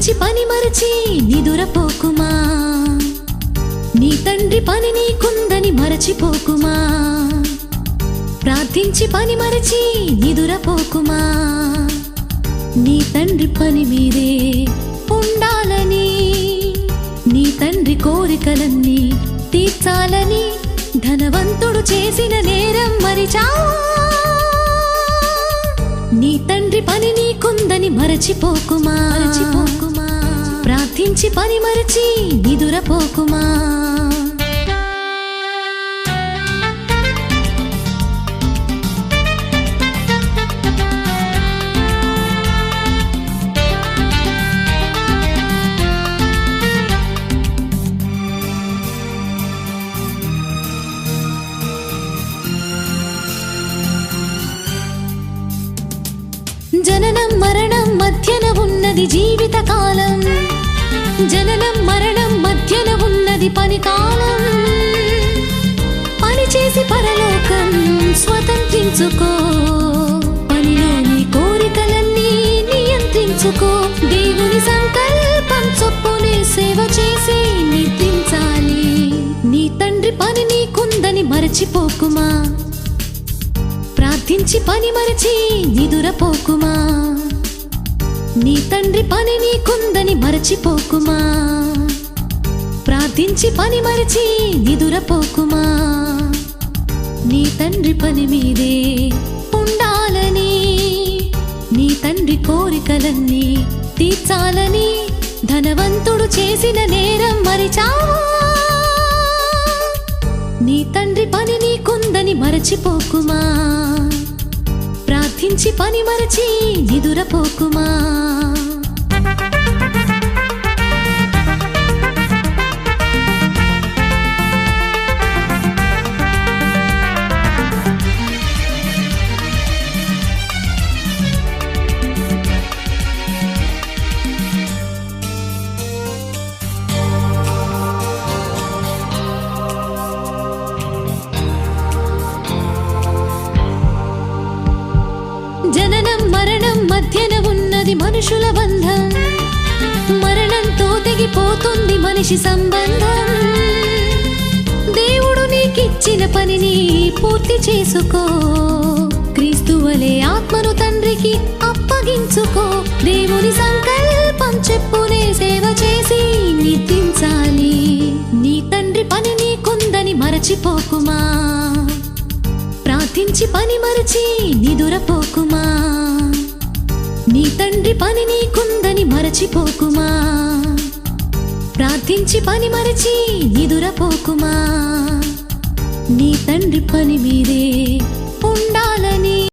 ప్రార్థించి పని మరచి నిదురపోకుమా నీ తండ్రి పని నీకుందని మరచిపోకుమా ప్రార్థించి పని మరచి నిదురపోకుమా నీ తండ్రి పని మీదే ఉండాలని నీ తండ్రి కోరికలన్నీ తీర్చాలని ధనవంతుడు చేసిన నేరం మరిచావా నీ తండ్రి పని నీకుందని మరచిపోకుమా ప్రార్థించి పని మరచి నిదురపోకుమా జననం మరణం మధ్యన ఉన్నది జీవితకాలం జననం మరణం మధ్యన ఉన్నది పని కాలం పని చేసి పరలోకం స్వతంత్రించుకో పనిలో నీ కోరికలన్నీ నియంత్రించుకో దేవుని సంకల్పం చొప్పునే సేవ చేసి నిద్రించాలి నీ తండ్రి పని నీకుందని మరచిపోకుమా ప్రార్థించి పని మరచి నిదురపోకుమా నీ తండ్రి పని నీకుందని మరచిపోకుమా ప్రార్థించి పని మరచి నిదురపోకుమా నీ తండ్రి పని మీదే ఉండాలని నీ తండ్రి కోరికలన్నీ తీర్చాలని ధనవంతుడు చేసిన నేరం మరిచావా నీ తండ్రి పని నీకుందని మరచిపోకుమా ప్రార్థించి పని మరచి నిదురపోకుమా జననం మరణం మధ్యన ఉన్నది మనుషుల బంధం మరణంతో తెగిపోతుంది మనిషి సంబంధం దేవుడు నీకిచ్చిన పనిని పూర్తి చేసుకో క్రీస్తువలే ఆత్మను తండ్రికి అప్పగించుకో దేవుని సంకల్పం చెప్పునే సేవ చేసి నిద్రించాలి నీ తండ్రి పని నీకుందని మరచిపోకుమా ప్రార్థించి పని మరచి నిదురపోకుమా నీ తండ్రి పని నీకుందని మరచిపోకుమా ప్రార్థించి పని మరచి నిదురపోకుమా నీ తండ్రి పని మీదే ఉండాలని